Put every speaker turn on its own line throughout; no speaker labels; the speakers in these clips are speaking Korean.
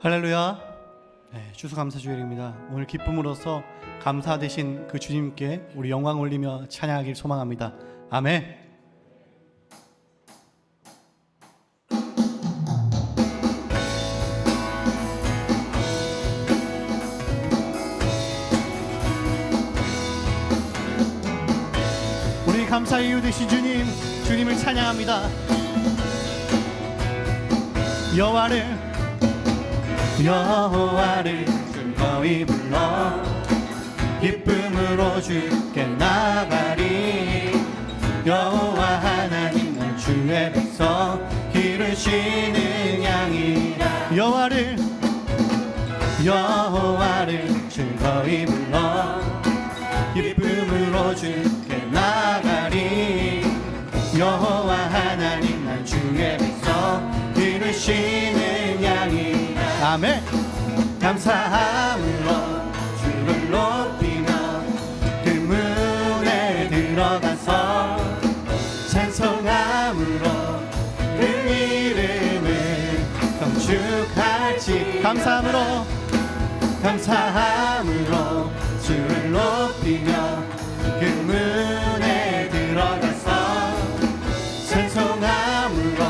할렐루야. 추수감사주일입니다. 오늘 기쁨으로써 감사 되신 그 주님께 우리 영광 올리며 찬양하길 소망합니다. 아멘. 우리 감사 이유 되신 주님, 주님을 찬양합니다. 여호와를 즐거이 불러 기쁨으로 주께 나가리. 여호와 하나님 난 주의 백성 기르시는 양이라. 여호와를 즐거이 불러 기쁨으로 주께 나가리. 여호와 하나님 난 주의 백성 기르시는 양이라. 아멘. 감사함으로 주를 높이며 그 문에 들어가서 찬송함으로 그 이름을 경축할지. 감사함으로 주를 높이며 그 문에 들어가서 찬송함으로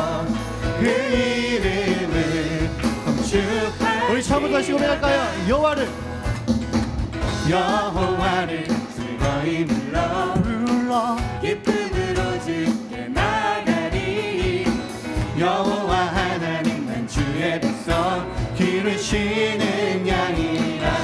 그 이름을 경축할지. 우리 처음부터 다시 고백할까요? 여호와를 즐거이 불러 기쁨으로 주께 나가리. 여호와 하나님 난 주의 백성 기르시는 양이라.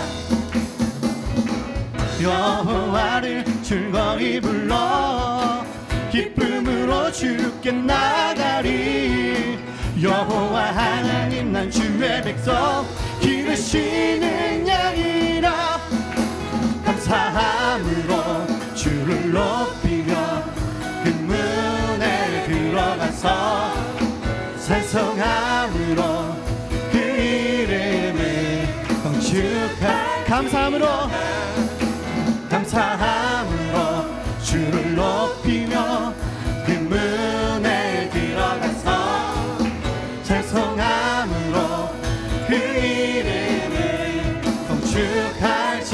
여호와를 즐거이 불러 기쁨으로 주께 나가리. 여호와 하나님 난 주의 백성 기르시는 양이라. 감사함으로 주를 높이며 그 문에 들어가서 찬송함으로 그 이름을 경축할. 감사함으로 주를 높이며 그 문에 들어가서 찬송함으로 그 이름을 경축할지.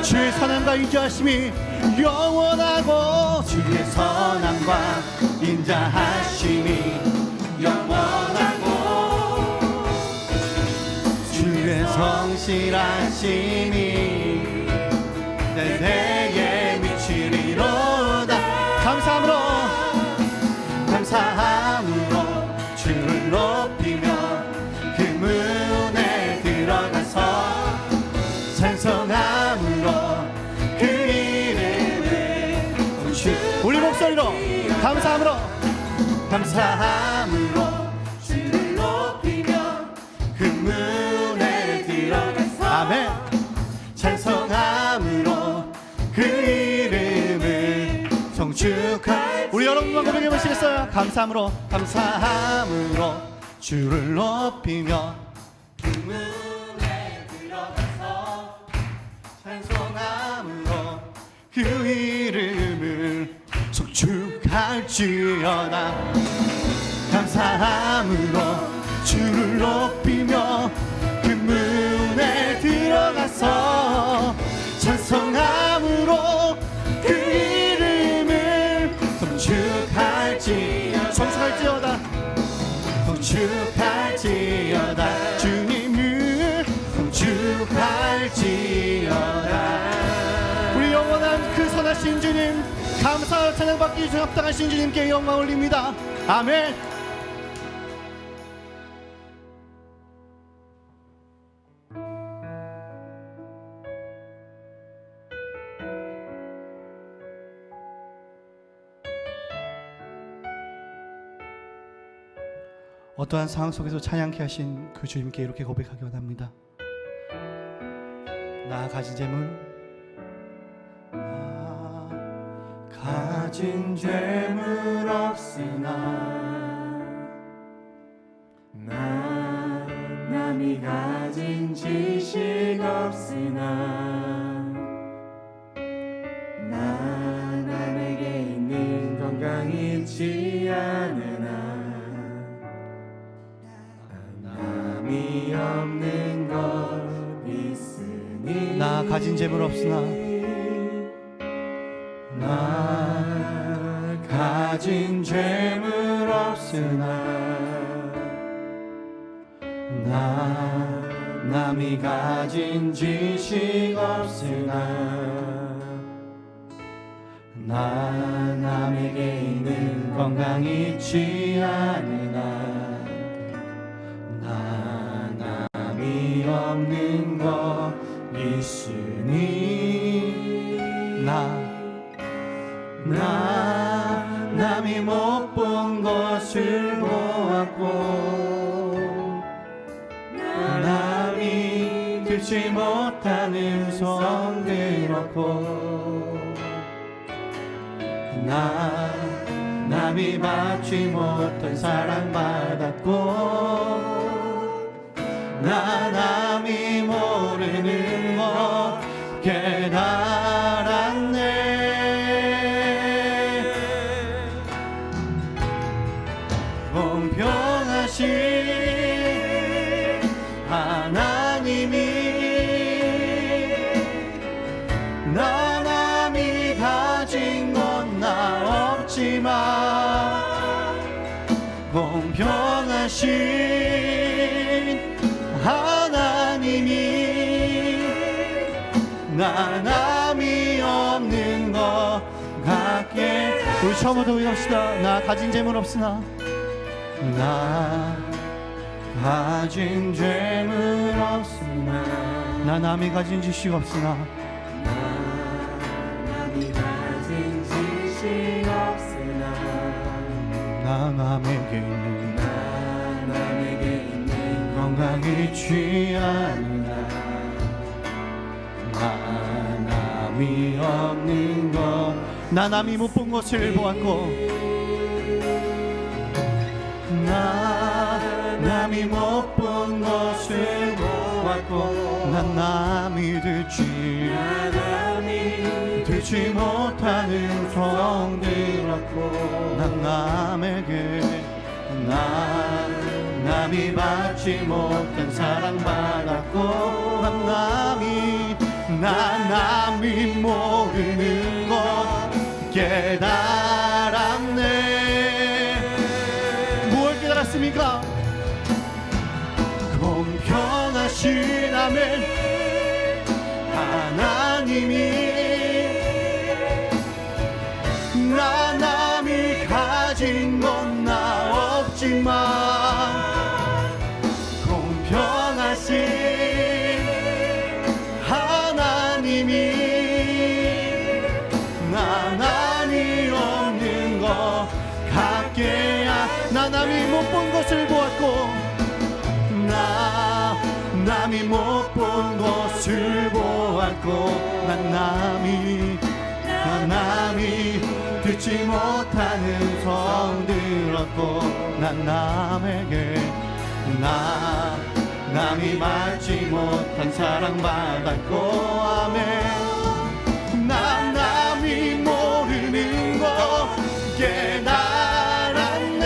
주의 선함과 인자하심이 영원하고 주의 선함과 인자하심이 영원하고 주의 성실하심이 대대에 미치리로다. 감사함으로 주를 높이며 그 문에 들어가서 찬송함으로 그 이름을 우리 목소리로 감사함으로 주를 높이며 그 문에 들어가서 아멘. 찬송함으로 그 이름을 성축할. 우리 여러분만 고백해 보시겠어요? 감사함으로 주를 높이며 그 문에 들어가서 찬송함으로 그 이름을 성축할지어다. 감사함으로 주를 높이며 그 문에 들어가서 찬송함으로 그 이름을 성축할지어다. 주님을 성축할지어다. 우리 영원한 그 선하신 주님, 감사와 찬양받기 합당하신 주님께 영광 올립니다. 아멘. 어떠한 상황 속에서 찬양케 하신 그 주님께 이렇게 고백하기 원합니다. 나 가진 재물, 가진 재물 없으나
나 남이 가진 지식 없으나 나 남에게 있는 건강 있지 않으나 남이 없는
나 가진 재물 없으나
나 가진 재물 없으나 나 남이 가진 지식 없으나 나 남에게 있는 건강 있지 않으나 나 남이 없는 것 있으니 나 남이 못 본 것을 보았고 남이 듣지 못하는 소원 들었고 남이 받지 못한 사랑 받았고 남이 모르는 것 깨달았네. 공평하신 하나님이 나 남이 가진 건 나 없지만 공평하신 하나님이 나 남이 없는 것 같게.
우리 처음부터 고백합시다. 나 가진 재물 없으나
나 가진 재물 없으나
나 남이 가진 지식 없으나
남이 가진 지식 없으나
나 남에게 있는
남에게 있는
건강이
취하느나 나 남이 없는 것
나 남이 못 본 것을 보았고
나 남이 못 본 것을 보았고
난 남이
듣지 못하는 소원 들었고
난 남에게
남이 받지 못한 사랑 받았고
남이 모르는 것 깨달았네. 무엇 깨달았습니까?
공평하신 아멘 하나님이 나 남이 가진 건 나 없지만 공평하신 하나님이 나 남이 없는 것 같게야.
나 남이 못 본 것을 보았고
남이 못 본 것을 보았고
난 남이
듣지 못하는 소원 들었고
난 남에게
남이 받지 못한 사랑 받았고 아멘. 남이 모르는 것 깨달았네.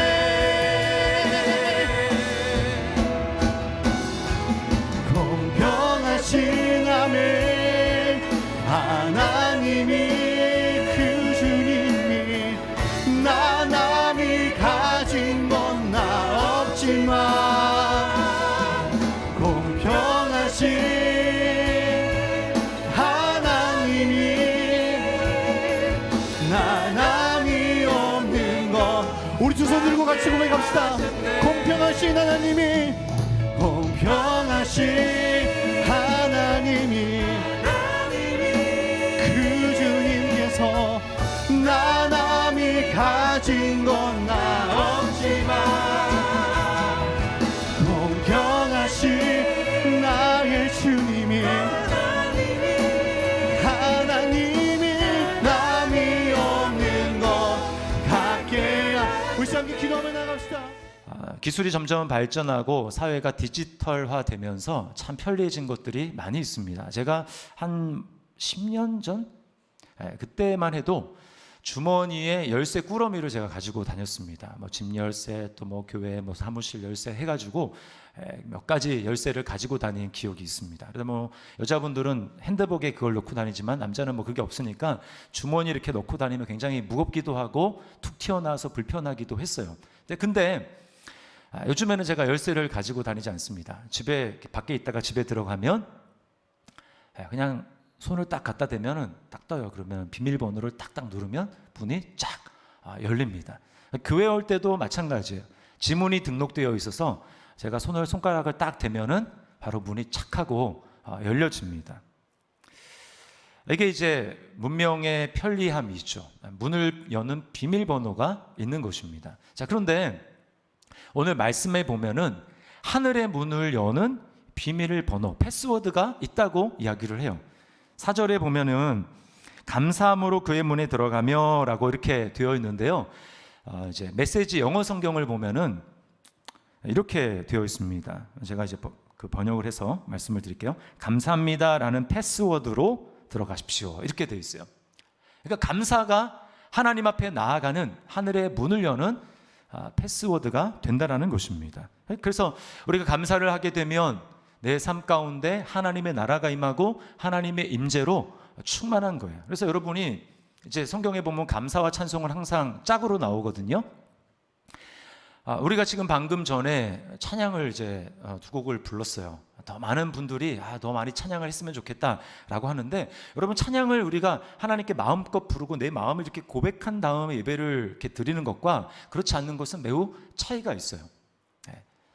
공평하신 아멘 하나님이 그 주님이 나 남이 가진 건 나 없지만 공평하신 하나님이 나 남이 없는 것.
우리 두 손 들고 같이 고백합시다. 공평하신 하나님이
공평하신 하나님이 그 주님께서 나 남이 가진 건 나 없지만 공평하신 나의 주님이 하나님이 남이 없는 것 같게.
우리 함께 기도하며 나갑시다.
기술이 점점 발전하고 사회가 디지털화되면서 참 편리해진 것들이 많이 있습니다. 제가 한 10년 전 그때만 해도 주머니에 열쇠 꾸러미를 제가 가지고 다녔습니다. 뭐 집 열쇠, 또 뭐 교회, 뭐 사무실 열쇠 해가지고 몇 가지 열쇠를 가지고 다닌 기억이 있습니다. 그래서 뭐 여자분들은 핸드백에 그걸 넣고 다니지만 남자는 뭐 그게 없으니까 주머니 이렇게 넣고 다니면 굉장히 무겁기도 하고 툭 튀어나와서 불편하기도 했어요. 근데 요즘에는 제가 열쇠를 가지고 다니지 않습니다. 집에 밖에 있다가 집에 들어가면 그냥 손을 딱 갖다 대면은 딱 떠요. 그러면 비밀번호를 딱딱 누르면 문이 쫙 열립니다. 교회 올 때도 마찬가지예요. 지문이 등록되어 있어서 제가 손가락을 딱 대면은 바로 문이 착 하고 열려집니다. 이게 이제 문명의 편리함이죠. 문을 여는 비밀번호가 있는 것입니다. 자, 그런데 오늘 말씀에 보면은 하늘의 문을 여는 비밀번호, 패스워드가 있다고 이야기를 해요. 4절에 보면은 감사함으로 그의 문에 들어가며 라고 이렇게 되어 있는데요. 이제 메시지 영어 성경을 보면은 이렇게 되어 있습니다. 제가 이제 그 번역을 해서 말씀을 드릴게요. 감사합니다라는 패스워드로 들어가십시오. 이렇게 되어 있어요. 그러니까 감사가 하나님 앞에 나아가는 하늘의 문을 여는 패스워드가 된다라는 것입니다. 그래서 우리가 감사를 하게 되면 내 삶 가운데 하나님의 나라가 임하고 하나님의 임재로 충만한 거예요. 그래서 여러분이 이제 성경에 보면 감사와 찬송은 항상 짝으로 나오거든요. 우리가 지금 방금 전에 찬양을 이제 두 곡을 불렀어요. 더 많은 분들이 더 많이 찬양을 했으면 좋겠다라고 하는데, 여러분 찬양을 우리가 하나님께 마음껏 부르고 내 마음을 이렇게 고백한 다음에 예배를 이렇게 드리는 것과 그렇지 않는 것은 매우 차이가 있어요.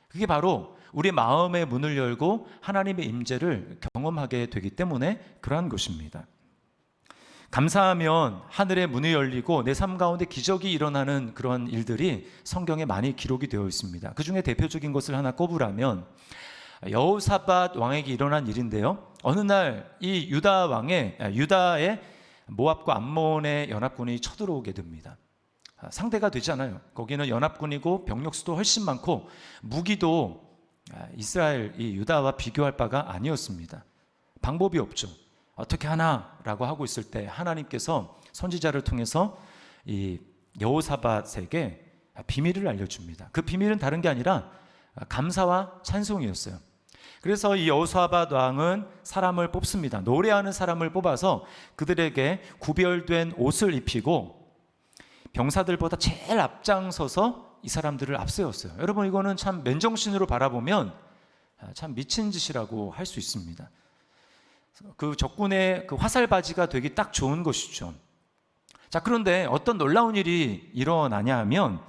그게 바로 우리 마음의 문을 열고 하나님의 임재를 경험하게 되기 때문에 그러한 것입니다. 감사하면 하늘의 문이 열리고 내 삶 가운데 기적이 일어나는 그런 일들이 성경에 많이 기록이 되어 있습니다. 그 중에 대표적인 것을 하나 꼽으라면 여호사밧 왕에게 일어난 일인데요. 어느 날 이 유다의 모압과 암몬의 연합군이 쳐들어오게 됩니다. 상대가 되지 않아요. 거기는 연합군이고 병력 수도 훨씬 많고 무기도 이스라엘 이 유다와 비교할 바가 아니었습니다. 방법이 없죠. 어떻게 하나라고 하고 있을 때 하나님께서 선지자를 통해서 이 여호사밧에게 비밀을 알려줍니다. 그 비밀은 다른 게 아니라 감사와 찬송이었어요. 그래서 이 여호사밧 왕은 사람을 뽑습니다. 노래하는 사람을 뽑아서 그들에게 구별된 옷을 입히고 병사들보다 제일 앞장서서 이 사람들을 앞세웠어요. 여러분, 이거는 참 맨정신으로 바라보면 참 미친 짓이라고 할 수 있습니다. 그 적군의 그 화살바지가 되기 딱 좋은 것이죠. 자, 그런데 어떤 놀라운 일이 일어나냐 하면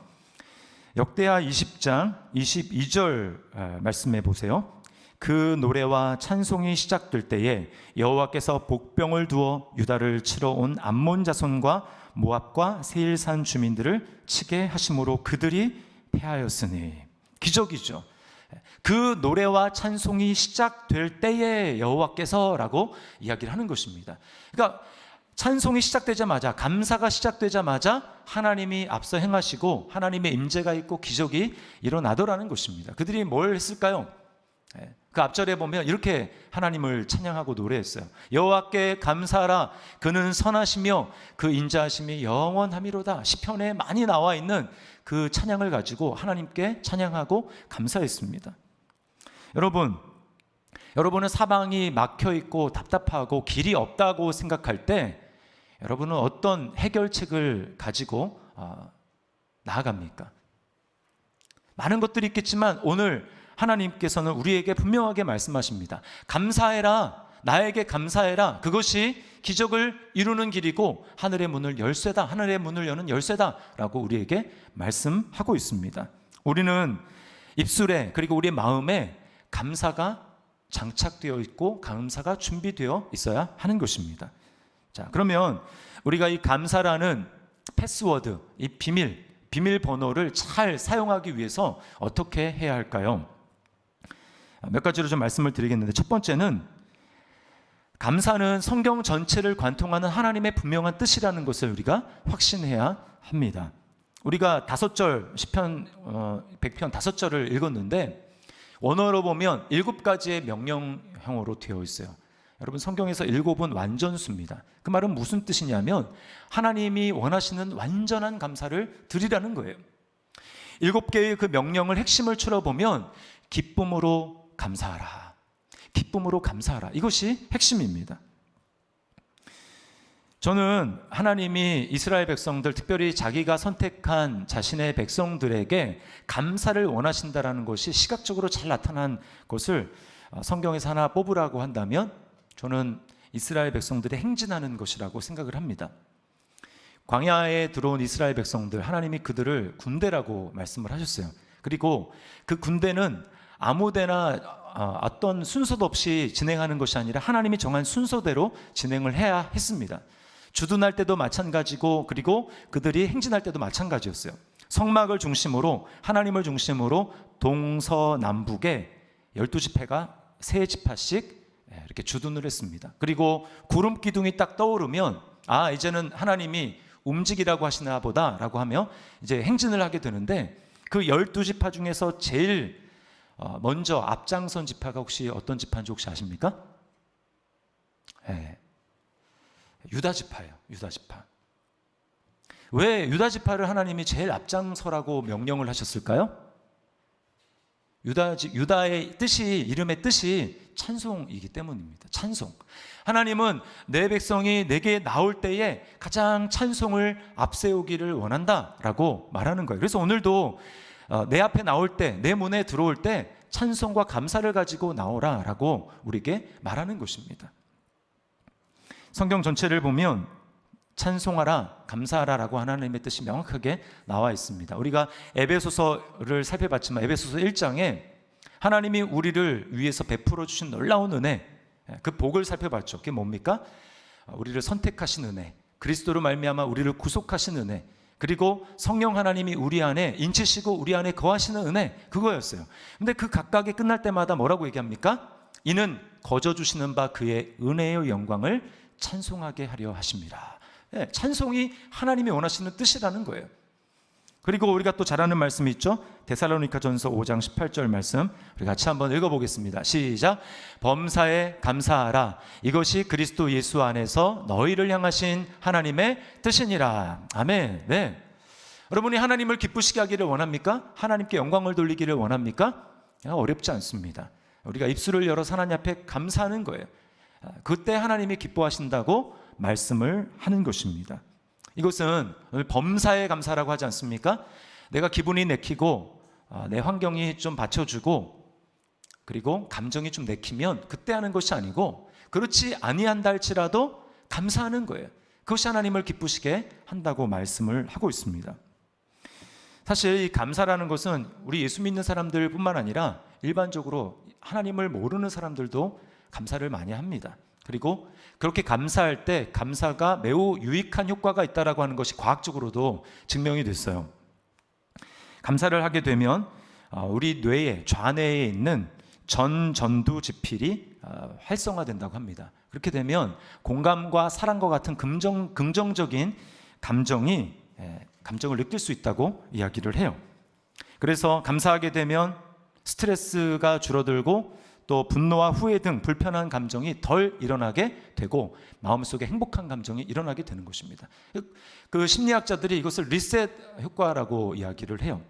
역대하 20장 22절 말씀해 보세요. 그 노래와 찬송이 시작될 때에 여호와께서 복병을 두어 유다를 치러 온 암몬 자손과 모압과 세일산 주민들을 치게 하심으로 그들이 패하였으니. 기적이죠. 그 노래와 찬송이 시작될 때에 여호와께서라고 이야기를 하는 것입니다. 그러니까 찬송이 시작되자마자, 감사가 시작되자마자 하나님이 앞서 행하시고 하나님의 임재가 있고 기적이 일어나더라는 것입니다. 그들이 뭘 했을까요? 그 앞절에 보면 이렇게 하나님을 찬양하고 노래했어요. 여호와께 감사하라. 그는 선하시며 그 인자하심이 영원하미로다. 시편에 많이 나와 있는 그 찬양을 가지고 하나님께 찬양하고 감사했습니다. 여러분은 사방이 막혀 있고 답답하고 길이 없다고 생각할 때 여러분은 어떤 해결책을 가지고 나아갑니까? 많은 것들이 있겠지만 오늘 하나님께서는 우리에게 분명하게 말씀하십니다. 감사해라. 나에게 감사해라. 그것이 기적을 이루는 길이고 하늘의 문을 열쇠다. 하늘의 문을 여는 열쇠다라고 우리에게 말씀하고 있습니다. 우리는 입술에 그리고 우리의 마음에 감사가 장착되어 있고 감사가 준비되어 있어야 하는 것입니다. 자, 그러면 우리가 이 감사라는 패스워드, 이 비밀번호를 잘 사용하기 위해서 어떻게 해야 할까요? 몇 가지로 좀 말씀을 드리겠는데, 첫 번째는 감사는 성경 전체를 관통하는 하나님의 분명한 뜻이라는 것을 우리가 확신해야 합니다. 우리가 5절 시편 100편 5절을 읽었는데 원어로 보면 7가지의 명령형으로 되어 있어요. 여러분 성경에서 7은 완전수입니다. 그 말은 무슨 뜻이냐면 하나님이 원하시는 완전한 감사를 드리라는 거예요. 7개의 그 명령을 핵심을 추려보면 기쁨으로 감사하라, 기쁨으로 감사하라, 이것이 핵심입니다. 저는 하나님이 이스라엘 백성들, 특별히 자기가 선택한 자신의 백성들에게 감사를 원하신다라는 것이 시각적으로 잘 나타난 것을 성경에서 하나 뽑으라고 한다면 저는 이스라엘 백성들이 행진하는 것이라고 생각을 합니다. 광야에 들어온 이스라엘 백성들, 하나님이 그들을 군대라고 말씀을 하셨어요. 그리고 그 군대는 아무데나 어떤 순서도 없이 진행하는 것이 아니라 하나님이 정한 순서대로 진행을 해야 했습니다. 주둔할 때도 마찬가지고, 그리고 그들이 행진할 때도 마찬가지였어요. 성막을 중심으로, 하나님을 중심으로 동서남북에 12지파가 3지파씩 이렇게 주둔을 했습니다. 그리고 구름 기둥이 딱 떠오르면 이제는 하나님이 움직이라고 하시나 보다라고 하며 이제 행진을 하게 되는데, 그 12지파 중에서 제일 먼저 앞장선 지파가 혹시 어떤 지파인지 혹시 아십니까? 유다 지파예요. 유다 지파. 왜 유다 지파를 하나님이 제일 앞장서라고 명령을 하셨을까요? 유다의 뜻이, 이름의 뜻이 찬송이기 때문입니다. 찬송. 하나님은 내 백성이 내게 나올 때에 가장 찬송을 앞세우기를 원한다라고 말하는 거예요. 그래서 오늘도 내 앞에 나올 때, 내 문에 들어올 때 찬송과 감사를 가지고 나오라라고 우리에게 말하는 것입니다. 성경 전체를 보면 찬송하라, 감사하라라고 하나님의 뜻이 명확하게 나와 있습니다. 우리가 에베소서를 살펴봤지만 에베소서 1장에 하나님이 우리를 위해서 베풀어 주신 놀라운 은혜, 그 복을 살펴봤죠. 그게 뭡니까? 우리를 선택하신 은혜, 그리스도로 말미암아 우리를 구속하신 은혜, 그리고 성령 하나님이 우리 안에 인치시고 우리 안에 거하시는 은혜, 그거였어요. 근데 그 각각이 끝날 때마다 뭐라고 얘기합니까? 이는 거저 주시는 바 그의 은혜의 영광을 찬송하게 하려 하십니다. 찬송이 하나님이 원하시는 뜻이라는 거예요. 그리고 우리가 또 잘 아는 말씀이 있죠. 데살로니가전서 5장 18절 말씀, 우리 같이 한번 읽어보겠습니다. 시작. 범사에 감사하라, 이것이 그리스도 예수 안에서 너희를 향하신 하나님의 뜻이니라. 아멘. 네. 여러분이 하나님을 기쁘시게 하기를 원합니까? 하나님께 영광을 돌리기를 원합니까? 어렵지 않습니다. 우리가 입술을 열어서 하나님 앞에 감사하는 거예요. 그때 하나님이 기뻐하신다고 말씀을 하는 것입니다. 이것은 범사에 감사라고 하지 않습니까? 내가 기분이 내키고 내 환경이 좀 받쳐주고 그리고 감정이 좀 내키면 그때 하는 것이 아니고, 그렇지 아니한다 할지라도 감사하는 거예요. 그것이 하나님을 기쁘시게 한다고 말씀을 하고 있습니다. 사실 이 감사라는 것은 우리 예수 믿는 사람들뿐만 아니라 일반적으로 하나님을 모르는 사람들도 감사를 많이 합니다. 그리고 그렇게 감사할 때 감사가 매우 유익한 효과가 있다라고 하는 것이 과학적으로도 증명이 됐어요. 감사를 하게 되면 우리 뇌에, 좌뇌에 있는 전두 지필이 활성화된다고 합니다. 그렇게 되면 공감과 사랑과 같은 긍정적인 감정을 느낄 수 있다고 이야기를 해요. 그래서 감사하게 되면 스트레스가 줄어들고 또 분노와 후회 등 불편한 감정이 덜 일어나게 되고 마음속에 행복한 감정이 일어나게 되는 것입니다. 그 심리학자들이 이것을 리셋 효과라고 이야기를 해요.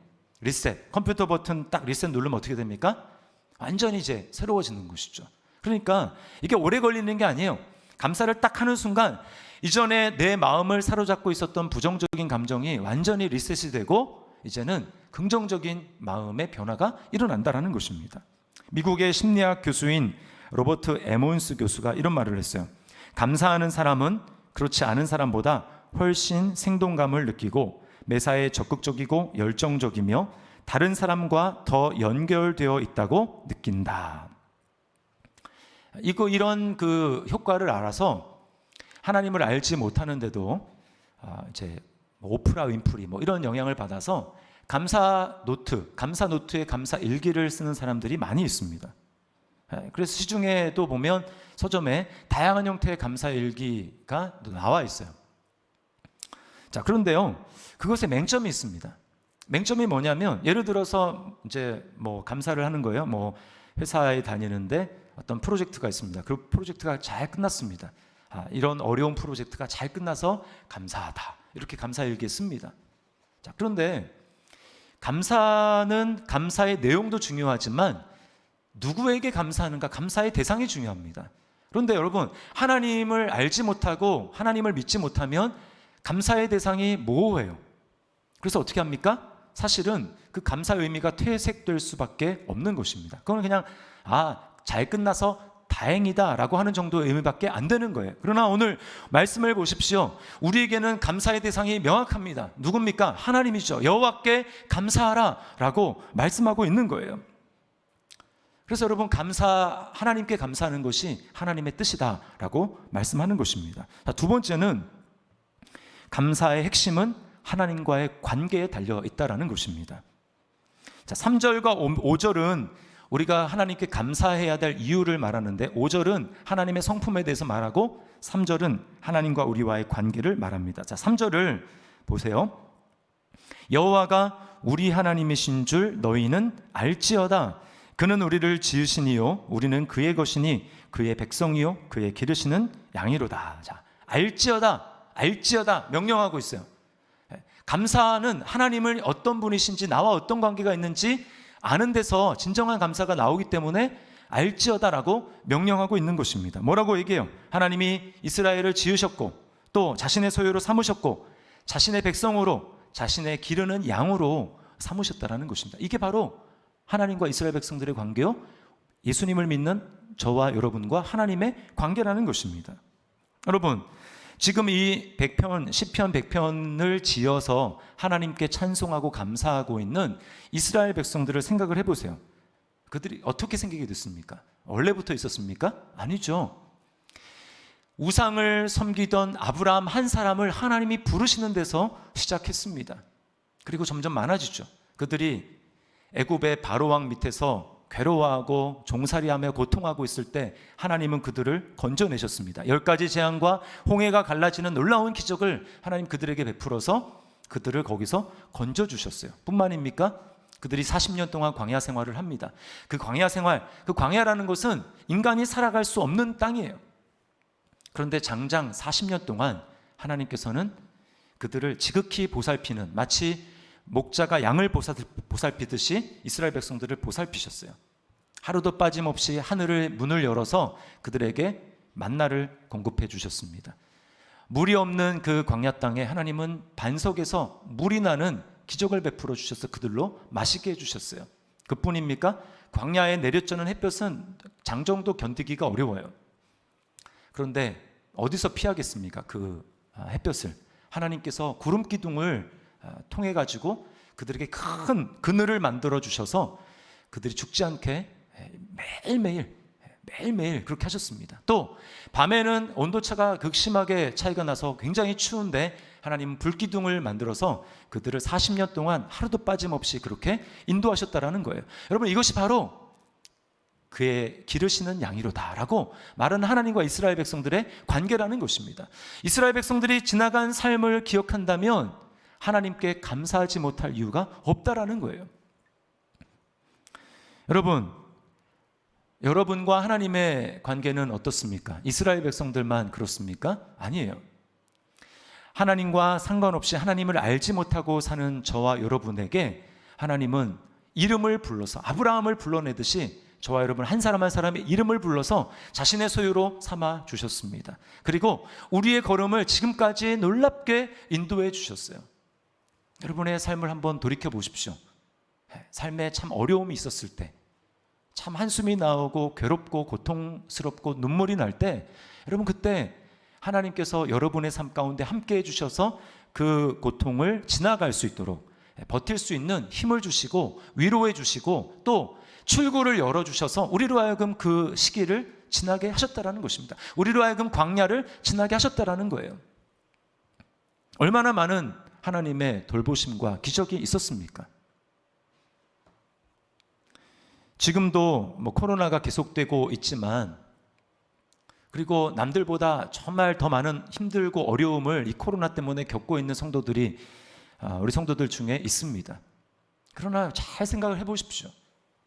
리셋, 컴퓨터 버튼 딱 리셋 누르면 어떻게 됩니까? 완전히 이제 새로워지는 것이죠. 그러니까 이게 오래 걸리는 게 아니에요. 감사를 딱 하는 순간 이전에 내 마음을 사로잡고 있었던 부정적인 감정이 완전히 리셋이 되고 이제는 긍정적인 마음의 변화가 일어난다는 것입니다. 미국의 심리학 교수인 로버트 에몬스 교수가 이런 말을 했어요. 감사하는 사람은 그렇지 않은 사람보다 훨씬 생동감을 느끼고 매사에 적극적이고 열정적이며 다른 사람과 더 연결되어 있다고 느낀다. 이런 그 효과를 알아서 하나님을 알지 못하는데도 이제 오프라 윈프리 이런 영향을 받아서 감사 노트에 감사 일기를 쓰는 사람들이 많이 있습니다. 그래서 시중에도 보면 서점에 다양한 형태의 감사 일기가 나와 있어요. 자, 그런데요, 그것에 맹점이 있습니다. 맹점이 뭐냐면, 예를 들어서 이제 감사를 하는 거예요. 회사에 다니는데 어떤 프로젝트가 있습니다. 그 프로젝트가 잘 끝났습니다. 이런 어려운 프로젝트가 잘 끝나서 감사하다. 이렇게 감사일기에 씁니다. 자, 그런데 감사는 감사의 내용도 중요하지만 누구에게 감사하는가, 감사의 대상이 중요합니다. 그런데 여러분, 하나님을 알지 못하고 하나님을 믿지 못하면 감사의 대상이 모호해요. 그래서 어떻게 합니까? 사실은 그 감사의 의미가 퇴색될 수밖에 없는 것입니다. 그건 그냥 잘 끝나서 다행이다 라고 하는 정도의 의미밖에 안 되는 거예요. 그러나 오늘 말씀을 보십시오. 우리에게는 감사의 대상이 명확합니다. 누굽니까? 하나님이죠. 여호와께 감사하라 라고 말씀하고 있는 거예요. 그래서 여러분, 하나님께 감사하는 것이 하나님의 뜻이다 라고 말씀하는 것입니다. 자, 두 번째는 감사의 핵심은 하나님과의 관계에 달려 있다라는 것입니다. 자, 3절과 5절은 우리가 하나님께 감사해야 될 이유를 말하는데, 5절은 하나님의 성품에 대해서 말하고 3절은 하나님과 우리와의 관계를 말합니다. 자, 3절을 보세요. 여호와가 우리 하나님이신 줄 너희는 알지어다. 그는 우리를 지으시니요 우리는 그의 것이니 그의 백성이요 그의 기르시는 양이로다. 자, 알지어다 명령하고 있어요. 감사는 하나님을 어떤 분이신지, 나와 어떤 관계가 있는지 아는 데서 진정한 감사가 나오기 때문에 알지어다라고 명령하고 있는 것입니다. 뭐라고 얘기해요? 하나님이 이스라엘을 지으셨고 또 자신의 소유로 삼으셨고 자신의 백성으로, 자신의 기르는 양으로 삼으셨다라는 것입니다. 이게 바로 하나님과 이스라엘 백성들의 관계요, 예수님을 믿는 저와 여러분과 하나님의 관계라는 것입니다. 여러분, 지금 이 100편, 시편 100편을 지어서 하나님께 찬송하고 감사하고 있는 이스라엘 백성들을 생각을 해보세요. 그들이 어떻게 생기게 됐습니까? 원래부터 있었습니까? 아니죠. 우상을 섬기던 아브라함 한 사람을 하나님이 부르시는 데서 시작했습니다. 그리고 점점 많아지죠. 그들이 애굽의 바로왕 밑에서 괴로워하고 종살이하며 고통하고 있을 때 하나님은 그들을 건져내셨습니다. 10가지 재앙과 홍해가 갈라지는 놀라운 기적을 하나님 그들에게 베풀어서 그들을 거기서 건져주셨어요. 뿐만입니까? 그들이 40년 동안 광야 생활을 합니다. 그 광야 생활, 그 광야라는 것은 인간이 살아갈 수 없는 땅이에요. 그런데 장장 40년 동안 하나님께서는 그들을 지극히 보살피는, 마치 목자가 양을 보살피듯이 이스라엘 백성들을 보살피셨어요. 하루도 빠짐없이 하늘의 문을 열어서 그들에게 만나를 공급해 주셨습니다. 물이 없는 그 광야 땅에 하나님은 반석에서 물이 나는 기적을 베풀어 주셔서 그들로 마시게 해주셨어요. 그뿐입니까? 광야에 내려쬐는 햇볕은 장정도 견디기가 어려워요. 그런데 어디서 피하겠습니까? 그 햇볕을. 하나님께서 구름 기둥을 통해 가지고 그들에게 큰 그늘을 만들어 주셔서 그들이 죽지 않게 매일매일 그렇게 하셨습니다. 또 밤에는 온도차가 극심하게 차이가 나서 굉장히 추운데 하나님은 불기둥을 만들어서 그들을 40년 동안 하루도 빠짐없이 그렇게 인도하셨다라는 거예요. 여러분, 이것이 바로 그의 기르시는 양이로다라고 말하는 하나님과 이스라엘 백성들의 관계라는 것입니다. 이스라엘 백성들이 지나간 삶을 기억한다면 하나님께 감사하지 못할 이유가 없다라는 거예요. 여러분과 하나님의 관계는 어떻습니까? 이스라엘 백성들만 그렇습니까? 아니에요. 하나님과 상관없이 하나님을 알지 못하고 사는 저와 여러분에게 하나님은 이름을 불러서, 아브라함을 불러내듯이 저와 여러분 한 사람 한 사람의 이름을 불러서 자신의 소유로 삼아 주셨습니다. 그리고 우리의 걸음을 지금까지 놀랍게 인도해 주셨어요. 여러분의 삶을 한번 돌이켜 보십시오. 삶에 참 어려움이 있었을 때, 참 한숨이 나오고 괴롭고 고통스럽고 눈물이 날 때, 여러분 그때 하나님께서 여러분의 삶 가운데 함께 해주셔서 그 고통을 지나갈 수 있도록 버틸 수 있는 힘을 주시고 위로해 주시고 또 출구를 열어주셔서 우리로 하여금 그 시기를 지나게 하셨다라는 것입니다. 우리로 하여금 광야를 지나게 하셨다라는 거예요. 얼마나 많은 하나님의 돌보심과 기적이 있었습니까? 지금도 코로나가 계속되고 있지만, 그리고 남들보다 정말 더 많은 힘들고 어려움을 이 코로나 때문에 겪고 있는 성도들이 우리 성도들 중에 있습니다. 그러나 잘 생각을 해보십시오.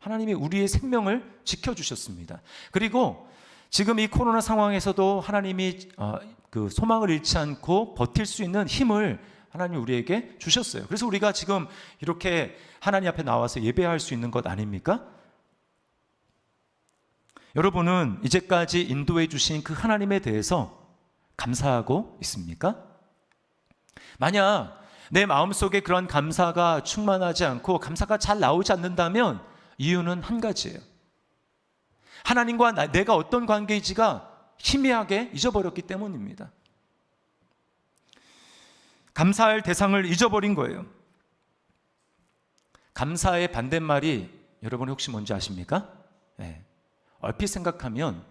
하나님이 우리의 생명을 지켜주셨습니다. 그리고 지금 이 코로나 상황에서도 하나님이 그 소망을 잃지 않고 버틸 수 있는 힘을 하나님이 우리에게 주셨어요. 그래서 우리가 지금 이렇게 하나님 앞에 나와서 예배할 수 있는 것 아닙니까? 여러분은 이제까지 인도해 주신 그 하나님에 대해서 감사하고 있습니까? 만약 내 마음속에 그런 감사가 충만하지 않고 감사가 잘 나오지 않는다면 이유는 한 가지예요. 하나님과 내가 어떤 관계이지가 희미하게 잊어버렸기 때문입니다. 감사할 대상을 잊어버린 거예요. 감사의 반대말이 여러분 혹시 뭔지 아십니까? 네. 얼핏 생각하면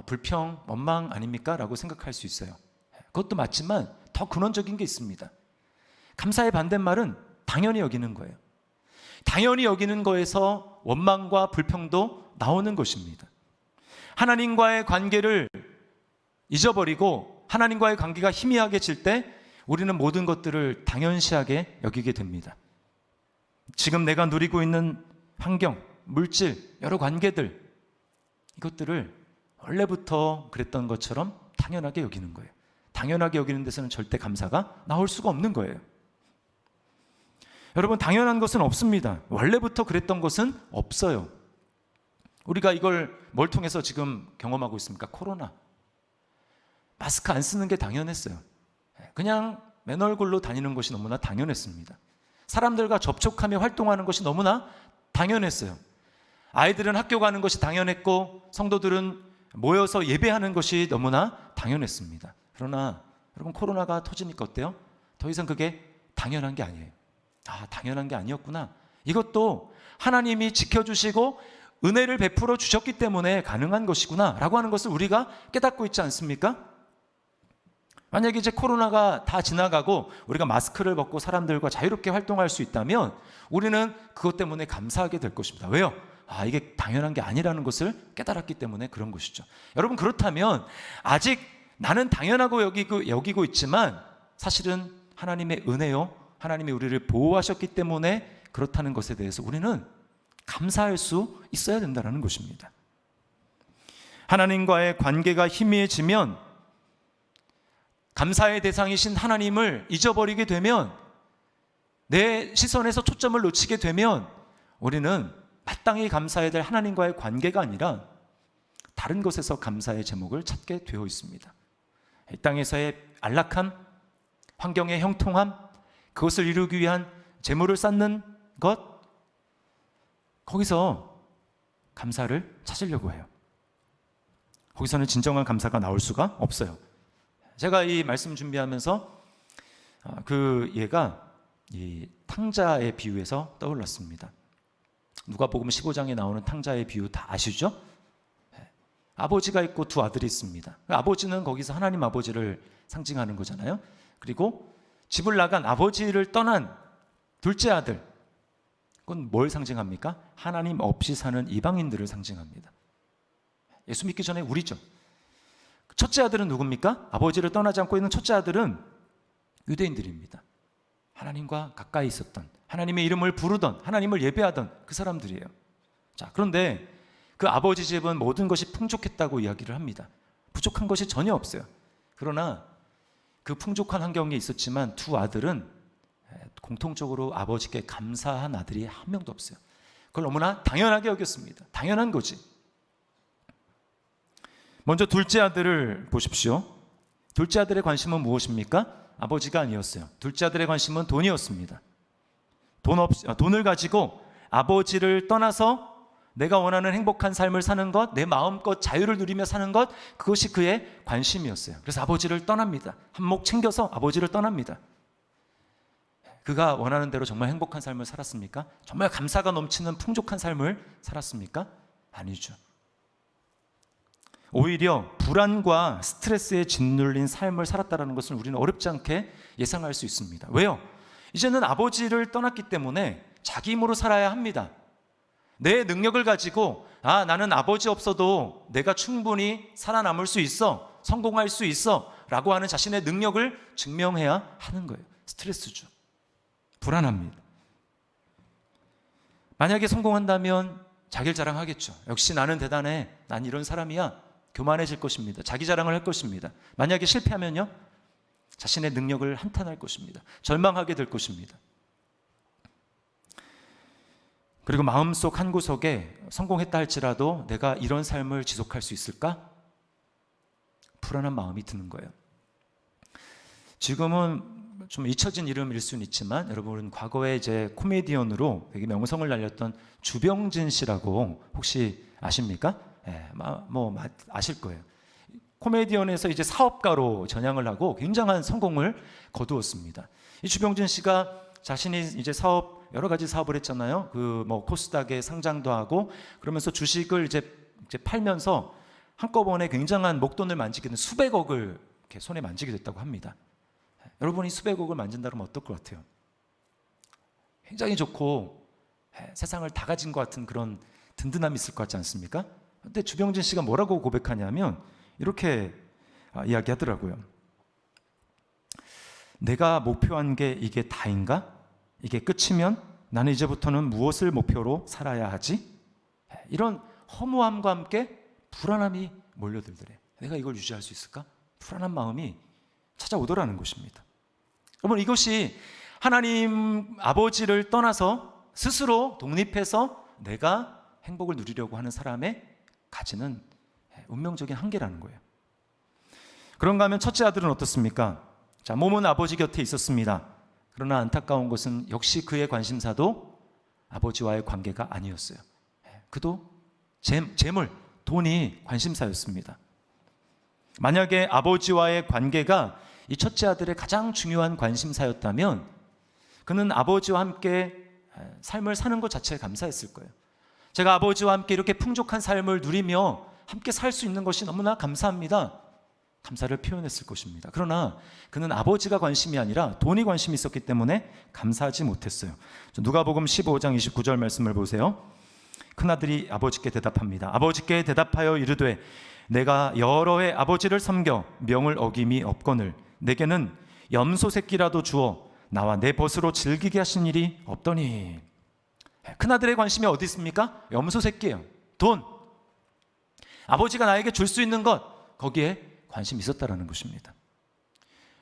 불평, 원망 아닙니까? 라고 생각할 수 있어요. 그것도 맞지만 더 근원적인 게 있습니다. 감사의 반대말은 당연히 여기는 거예요. 당연히 여기는 거에서 원망과 불평도 나오는 것입니다. 하나님과의 관계를 잊어버리고 하나님과의 관계가 희미하게질 때 우리는 모든 것들을 당연시하게 여기게 됩니다. 지금 내가 누리고 있는 환경, 물질, 여러 관계들, 이것들을 원래부터 그랬던 것처럼 당연하게 여기는 거예요. 당연하게 여기는 데서는 절대 감사가 나올 수가 없는 거예요. 여러분, 당연한 것은 없습니다. 원래부터 그랬던 것은 없어요. 우리가 이걸 뭘 통해서 지금 경험하고 있습니까? 코로나. 마스크 안 쓰는 게 당연했어요. 그냥 맨 얼굴로 다니는 것이 너무나 당연했습니다. 사람들과 접촉하며 활동하는 것이 너무나 당연했어요. 아이들은 학교 가는 것이 당연했고 성도들은 모여서 예배하는 것이 너무나 당연했습니다. 그러나 여러분, 코로나가 터지니까 어때요? 더 이상 그게 당연한 게 아니에요. 당연한 게 아니었구나. 이것도 하나님이 지켜주시고 은혜를 베풀어 주셨기 때문에 가능한 것이구나 라고 하는 것을 우리가 깨닫고 있지 않습니까? 만약에 이제 코로나가 다 지나가고 우리가 마스크를 벗고 사람들과 자유롭게 활동할 수 있다면 우리는 그것 때문에 감사하게 될 것입니다. 왜요? 이게 당연한 게 아니라는 것을 깨달았기 때문에 그런 것이죠. 여러분, 그렇다면 아직 나는 당연하고 여기고 있지만 사실은 하나님의 은혜요, 하나님이 우리를 보호하셨기 때문에 그렇다는 것에 대해서 우리는 감사할 수 있어야 된다는 것입니다. 하나님과의 관계가 희미해지면, 감사의 대상이신 하나님을 잊어버리게 되면, 내 시선에서 초점을 놓치게 되면 우리는 마땅히 감사해야 될 하나님과의 관계가 아니라 다른 것에서 감사의 제목을 찾게 되어 있습니다. 이 땅에서의 안락함, 환경의 형통함, 그것을 이루기 위한 재물을 쌓는 것, 거기서 감사를 찾으려고 해요. 거기서는 진정한 감사가 나올 수가 없어요. 제가 이 말씀 준비하면서 그 예가 이 탕자의 비유에서 떠올랐습니다. 누가복음 15장에 나오는 탕자의 비유 다 아시죠? 아버지가 있고 두 아들이 있습니다. 아버지는 거기서 하나님 아버지를 상징하는 거잖아요. 그리고 집을 나간 아버지를 떠난 둘째 아들, 그건 뭘 상징합니까? 하나님 없이 사는 이방인들을 상징합니다. 예수 믿기 전에 우리죠. 첫째 아들은 누굽니까? 아버지를 떠나지 않고 있는 첫째 아들은 유대인들입니다. 하나님과 가까이 있었던, 하나님의 이름을 부르던, 하나님을 예배하던 그 사람들이에요. 자, 그런데 그 아버지 집은 모든 것이 풍족했다고 이야기를 합니다. 부족한 것이 전혀 없어요. 그러나 그 풍족한 환경에 있었지만 두 아들은 공통적으로 아버지께 감사한 아들이 한 명도 없어요. 그걸 너무나 당연하게 여겼습니다. 당연한 거지. 먼저 둘째 아들을 보십시오. 둘째 아들의 관심은 무엇입니까? 아버지가 아니었어요. 둘째 아들의 관심은 돈이었습니다. 돈을 가지고 아버지를 떠나서 내가 원하는 행복한 삶을 사는 것, 내 마음껏 자유를 누리며 사는 것, 그것이 그의 관심이었어요. 그래서 아버지를 떠납니다. 한몫 챙겨서 아버지를 떠납니다. 그가 원하는 대로 정말 행복한 삶을 살았습니까? 정말 감사가 넘치는 풍족한 삶을 살았습니까? 아니죠. 오히려 불안과 스트레스에 짓눌린 삶을 살았다는 것을 우리는 어렵지 않게 예상할 수 있습니다. 왜요? 이제는 아버지를 떠났기 때문에 자기 힘으로 살아야 합니다. 내 능력을 가지고 나는 아버지 없어도 내가 충분히 살아남을 수 있어, 성공할 수 있어 라고 하는 자신의 능력을 증명해야 하는 거예요. 스트레스죠. 불안합니다. 만약에 성공한다면 자기를 자랑하겠죠. 역시 나는 대단해. 난 이런 사람이야. 교만해질 것입니다. 자기 자랑을 할 것입니다. 만약에 실패하면요, 자신의 능력을 한탄할 것입니다. 절망하게 될 것입니다. 그리고 마음속 한 구석에 성공했다 할지라도 내가 이런 삶을 지속할 수 있을까? 불안한 마음이 드는 거예요. 지금은 좀 잊혀진 이름일 수는 있지만 여러분, 과거에 이제 코미디언으로 되게 명성을 날렸던 주병진 씨라고 혹시 아십니까? 아실 거예요. 코미디언에서 이제 사업가로 전향을 하고 굉장한 성공을 거두었습니다. 이 주병진 씨가 자신이 이제 여러 가지 사업을 했잖아요. 코스닥에 상장도 하고 그러면서 주식을 이제 팔면서 한꺼번에 굉장한 목돈을 만지게 된 수백억을 이렇게 손에 만지게 됐다고 합니다. 여러분이 수백억을 만진다 그러면 어떨 것 같아요? 굉장히 좋고 세상을 다 가진 것 같은 그런 든든함이 있을 것 같지 않습니까? 근데 주병진 씨가 뭐라고 고백하냐면 이렇게 이야기하더라고요. 내가 목표한 게 이게 다인가? 이게 끝이면 나는 이제부터는 무엇을 목표로 살아야 하지? 이런 허무함과 함께 불안함이 몰려들더래. 내가 이걸 유지할 수 있을까? 불안한 마음이 찾아오더라는 것입니다. 여러분, 이것이 하나님 아버지를 떠나서 스스로 독립해서 내가 행복을 누리려고 하는 사람의 가지는 운명적인 한계라는 거예요. 그런가 하면 첫째 아들은 어떻습니까? 자, 몸은 아버지 곁에 있었습니다. 그러나 안타까운 것은 역시 그의 관심사도 아버지와의 관계가 아니었어요. 그도 재물, 돈이 관심사였습니다. 만약에 아버지와의 관계가 이 첫째 아들의 가장 중요한 관심사였다면 그는 아버지와 함께 삶을 사는 것 자체에 감사했을 거예요. 제가 아버지와 함께 이렇게 풍족한 삶을 누리며 함께 살 수 있는 것이 너무나 감사합니다. 감사를 표현했을 것입니다. 그러나 그는 아버지가 관심이 아니라 돈이 관심이 있었기 때문에 감사하지 못했어요. 누가복음 15장 29절 말씀을 보세요. 큰아들이 아버지께 대답합니다. 아버지께 대답하여 이르되 내가 여러 해 아버지를 섬겨 명을 어김이 없거늘 내게는 염소 새끼라도 주어 나와 내 벗으로 즐기게 하신 일이 없더니. 큰아들의 관심이 어디 있습니까? 염소 새끼예요. 돈. 아버지가 나에게 줄 수 있는 것, 거기에 관심이 있었다라는 것입니다.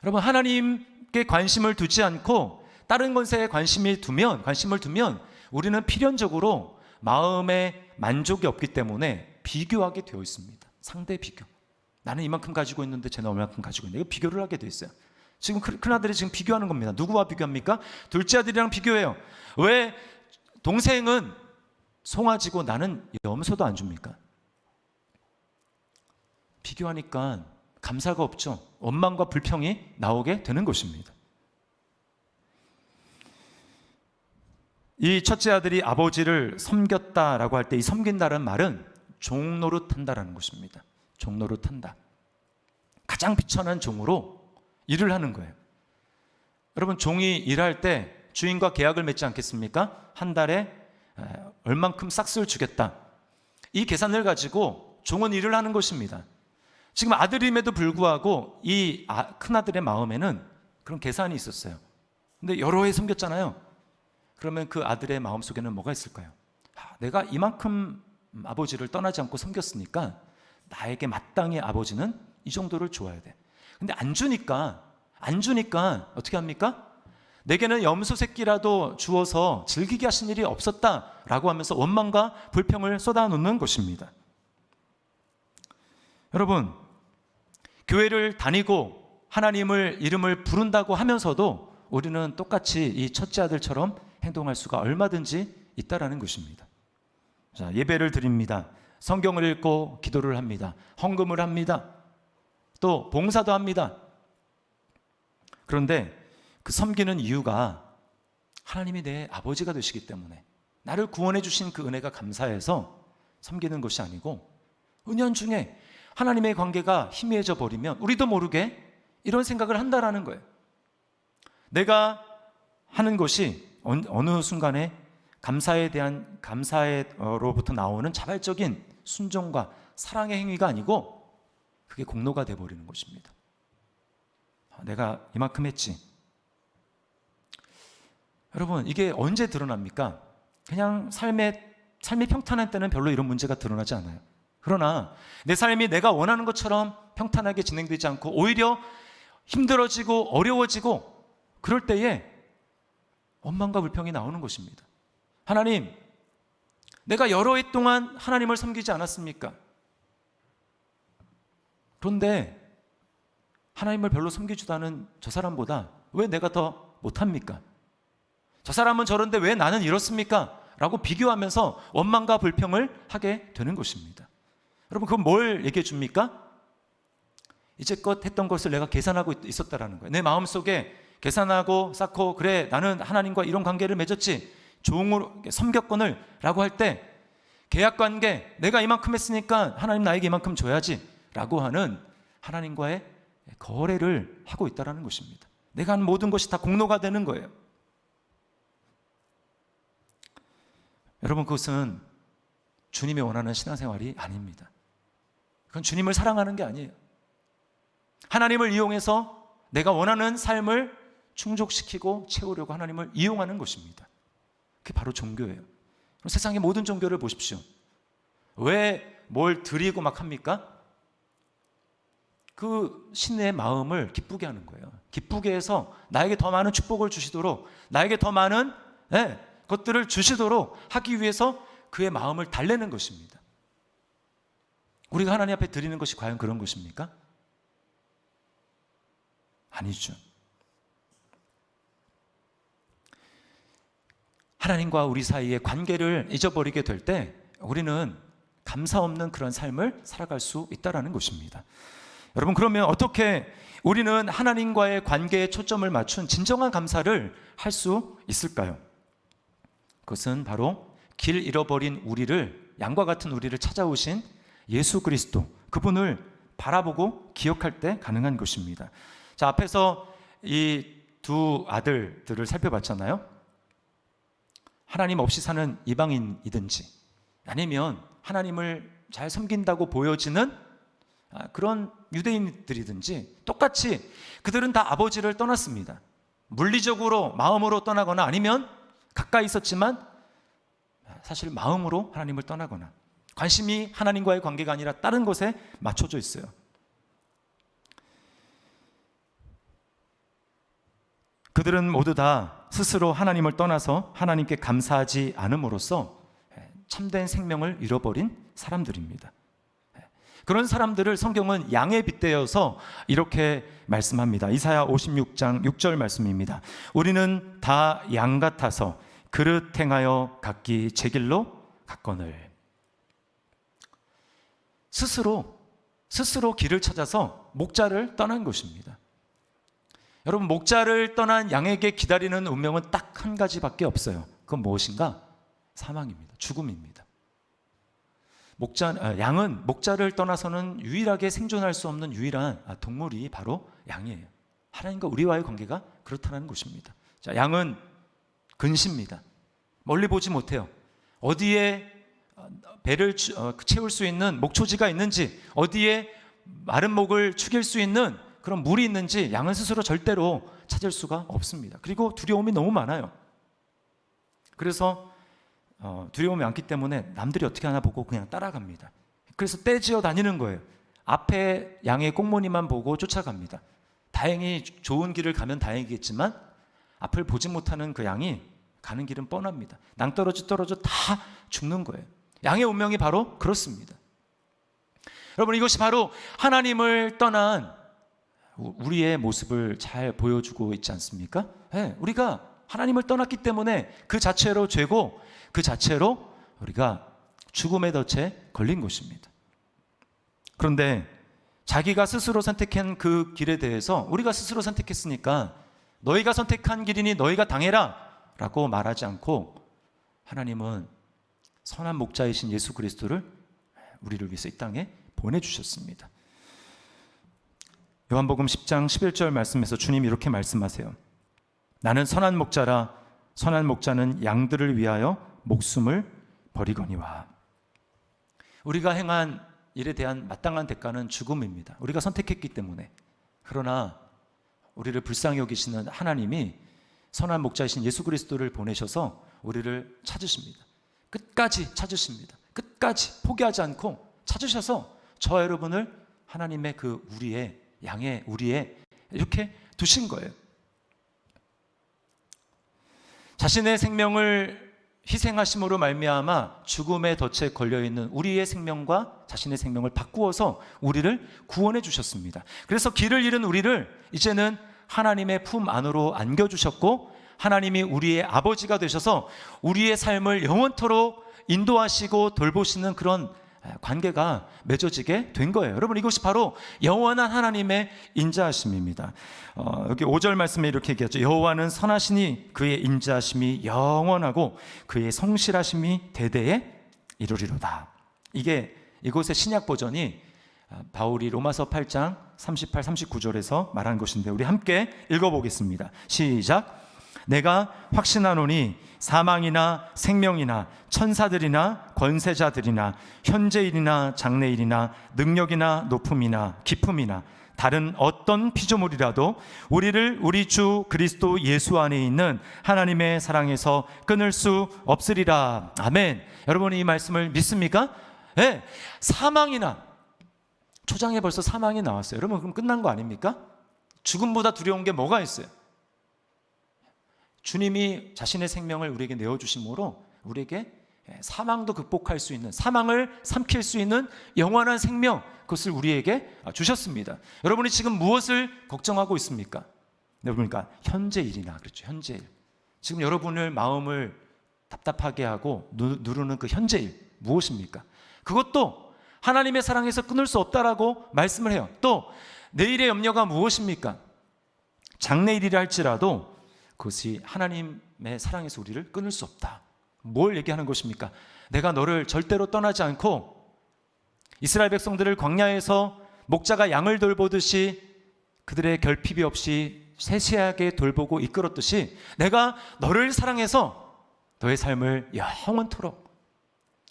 여러분, 하나님께 관심을 두지 않고 다른 것에 관심을 두면 우리는 필연적으로 마음에 만족이 없기 때문에 비교하게 되어 있습니다. 상대 비교. 나는 이만큼 가지고 있는데 쟤는 얼마큼 가지고 있는데, 이거 비교를 하게 되어 있어요. 지금 큰아들이 지금 비교하는 겁니다. 누구와 비교합니까? 둘째 아들이랑 비교해요. 왜 동생은 송아지고 나는 염소도 안 줍니까? 비교하니까 감사가 없죠. 원망과 불평이 나오게 되는 것입니다. 이 첫째 아들이 아버지를 섬겼다라고 할 때 이 섬긴다는 말은 종노릇한다라는 것입니다. 종노릇한다. 가장 비천한 종으로 일을 하는 거예요. 여러분, 종이 일할 때 주인과 계약을 맺지 않겠습니까? 한 달에 얼만큼 싹스를 주겠다. 이 계산을 가지고 종은 일을 하는 것입니다. 지금 아들임에도 불구하고 이 큰아들의 마음에는 그런 계산이 있었어요. 근데 여러 해 섬겼잖아요. 그러면 그 아들의 마음속에는 뭐가 있을까요? 내가 이만큼 아버지를 떠나지 않고 섬겼으니까 나에게 마땅히 아버지는 이 정도를 줘야 돼. 근데 안 주니까 어떻게 합니까? 내게는 염소 새끼라도 주어서 즐기게 하신 일이 없었다라고 하면서 원망과 불평을 쏟아놓는 것입니다. 여러분, 교회를 다니고 하나님을 이름을 부른다고 하면서도 우리는 똑같이 이 첫째 아들처럼 행동할 수가 얼마든지 있다라는 것입니다. 자, 예배를 드립니다. 성경을 읽고 기도를 합니다. 헌금을 합니다. 또 봉사도 합니다. 그런데 그 섬기는 이유가 하나님이 내 아버지가 되시기 때문에 나를 구원해 주신 그 은혜가 감사해서 섬기는 것이 아니고, 은연중에 하나님의 관계가 희미해져 버리면 우리도 모르게 이런 생각을 한다라는 거예요. 내가 하는 것이 어느 순간에 감사로부터 나오는 자발적인 순종과 사랑의 행위가 아니고 그게 공로가 되어버리는 것입니다. 내가 이만큼 했지. 여러분, 이게 언제 드러납니까? 그냥 삶이 평탄할 때는 별로 이런 문제가 드러나지 않아요. 그러나 내 삶이 내가 원하는 것처럼 평탄하게 진행되지 않고 오히려 힘들어지고 어려워지고 그럴 때에 원망과 불평이 나오는 것입니다. 하나님, 내가 여러 해 동안 하나님을 섬기지 않았습니까? 그런데 하나님을 별로 섬기지도 않은 저 사람보다 왜 내가 더 못합니까? 저 사람은 저런데 왜 나는 이렇습니까? 라고 비교하면서 원망과 불평을 하게 되는 것입니다. 여러분, 그건 뭘 얘기해 줍니까? 이제껏 했던 것을 내가 계산하고 있었다라는 거예요. 내 마음속에 계산하고 쌓고, 그래 나는 하나님과 이런 관계를 맺었지, 종으로 섬겼거늘 라고 할 때 계약관계, 내가 이만큼 했으니까 하나님 나에게 이만큼 줘야지 라고 하는 하나님과의 거래를 하고 있다는 것입니다. 내가 한 모든 것이 다 공로가 되는 거예요. 여러분, 그것은 주님이 원하는 신앙생활이 아닙니다. 그건 주님을 사랑하는 게 아니에요. 하나님을 이용해서 내가 원하는 삶을 충족시키고 채우려고 하나님을 이용하는 것입니다. 그게 바로 종교예요. 세상의 모든 종교를 보십시오. 왜 뭘 드리고 막 합니까? 그 신의 마음을 기쁘게 하는 거예요. 기쁘게 해서 나에게 더 많은 축복을 주시도록, 나에게 더 많은 것들을 주시도록 하기 위해서 그의 마음을 달래는 것입니다. 우리가 하나님 앞에 드리는 것이 과연 그런 것입니까? 아니죠. 하나님과 우리 사이의 관계를 잊어버리게 될 때 우리는 감사 없는 그런 삶을 살아갈 수 있다는 것입니다. 여러분, 그러면 어떻게 우리는 하나님과의 관계에 초점을 맞춘 진정한 감사를 할 수 있을까요? 그것은 바로 길 잃어버린 우리를, 양과 같은 우리를 찾아오신 예수 그리스도, 그분을 바라보고 기억할 때 가능한 것입니다. 자, 앞에서 이 두 아들들을 살펴봤잖아요. 하나님 없이 사는 이방인이든지 아니면 하나님을 잘 섬긴다고 보여지는 그런 유대인들이든지 똑같이 그들은 다 아버지를 떠났습니다. 물리적으로 마음으로 떠나거나 아니면 가까이 있었지만 사실 마음으로 하나님을 떠나거나 관심이 하나님과의 관계가 아니라 다른 것에 맞춰져 있어요. 그들은 모두 다 스스로 하나님을 떠나서 하나님께 감사하지 않음으로써 참된 생명을 잃어버린 사람들입니다. 그런 사람들을 성경은 양에 빗대어서 이렇게 말씀합니다. 이사야 56장 6절 말씀입니다. 우리는 다 양 같아서 그릇 행하여 각기 제 길로 갔거늘. 스스로 길을 찾아서 목자를 떠난 것입니다. 여러분, 목자를 떠난 양에게 기다리는 운명은 딱 한 가지밖에 없어요. 그건 무엇인가? 사망입니다. 죽음입니다. 양은 목자를 떠나서는 유일하게 생존할 수 없는 유일한 동물이 바로 양이에요. 하나님과 우리와의 관계가 그렇다는 것입니다. 자, 양은 근시입니다. 멀리 보지 못해요. 어디에 배를 채울 수 있는 목초지가 있는지, 어디에 마른 목을 축일 수 있는 그런 물이 있는지 양은 스스로 절대로 찾을 수가 없습니다. 그리고 두려움이 너무 많아요. 그래서 두려움이 많기 때문에 남들이 어떻게 하나 보고 그냥 따라갑니다. 그래서 떼지어 다니는 거예요. 앞에 양의 꽁무니만 보고 쫓아갑니다. 다행히 좋은 길을 가면 다행이겠지만 앞을 보지 못하는 그 양이 가는 길은 뻔합니다. 낭떠러지 떨어져 다 죽는 거예요. 양의 운명이 바로 그렇습니다. 여러분, 이것이 바로 하나님을 떠난 우리의 모습을 잘 보여주고 있지 않습니까? 네, 우리가 하나님을 떠났기 때문에 그 자체로 죄고 그 자체로 우리가 죽음의 덫에 걸린 것입니다. 그런데 자기가 스스로 선택한 그 길에 대해서 우리가 스스로 선택했으니까 너희가 선택한 길이니 너희가 당해라 라고 말하지 않고 하나님은 선한 목자이신 예수 그리스도를 우리를 위해서 이 땅에 보내주셨습니다. 요한복음 10장 11절 말씀에서 주님이 이렇게 말씀하세요. 나는 선한 목자라. 선한 목자는 양들을 위하여 목숨을 버리거니와. 우리가 행한 일에 대한 마땅한 대가는 죽음입니다. 우리가 선택했기 때문에. 그러나 우리를 불쌍히 여기시는 하나님이 선한 목자이신 예수 그리스도를 보내셔서 우리를 찾으십니다. 끝까지 찾으십니다. 끝까지 포기하지 않고 찾으셔서 저와 여러분을 하나님의 그 우리의 양의 우리의 이렇게 두신 거예요. 자신의 생명을 희생하심으로 말미암아 죽음의 덫에 걸려있는 우리의 생명과 자신의 생명을 바꾸어서 우리를 구원해 주셨습니다. 그래서 길을 잃은 우리를 이제는 하나님의 품 안으로 안겨주셨고, 하나님이 우리의 아버지가 되셔서 우리의 삶을 영원토록 인도하시고 돌보시는 그런 관계가 맺어지게 된 거예요. 여러분, 이것이 바로 영원한 하나님의 인자하심입니다. 여기 5절 말씀에 이렇게 얘기하죠. 여호와는 선하시니 그의 인자하심이 영원하고 그의 성실하심이 대대에 이루리로다. 이게 이곳의 신약 버전이 바울이 로마서 8장 38, 39절에서 말한 것인데, 우리 함께 읽어보겠습니다. 시작. 내가 확신하노니 사망이나 생명이나 천사들이나 권세자들이나 현재일이나 장래일이나 능력이나 높음이나 깊음이나 다른 어떤 피조물이라도 우리를 우리 주 그리스도 예수 안에 있는 하나님의 사랑에서 끊을 수 없으리라. 아멘. 여러분이 이 말씀을 믿습니까? 네. 사망이나, 초장에 벌써 사망이 나왔어요. 여러분, 그럼 끝난 거 아닙니까? 죽음보다 두려운 게 뭐가 있어요? 주님이 자신의 생명을 우리에게 내어주심으로 우리에게 사망도 극복할 수 있는, 사망을 삼킬 수 있는 영원한 생명, 그것을 우리에게 주셨습니다. 여러분이 지금 무엇을 걱정하고 있습니까? 그러니까 현재일이나, 그렇죠, 현재일. 지금 여러분을 마음을 답답하게 하고 누르는 그 현재일 무엇입니까? 그것도 하나님의 사랑에서 끊을 수 없다라고 말씀을 해요. 또 내일의 염려가 무엇입니까? 장래일이라 할지라도 그것이 하나님의 사랑에서 우리를 끊을 수 없다. 뭘 얘기하는 것입니까? 내가 너를 절대로 떠나지 않고 이스라엘 백성들을 광야에서 목자가 양을 돌보듯이 그들의 결핍이 없이 세세하게 돌보고 이끌었듯이 내가 너를 사랑해서 너의 삶을 영원토록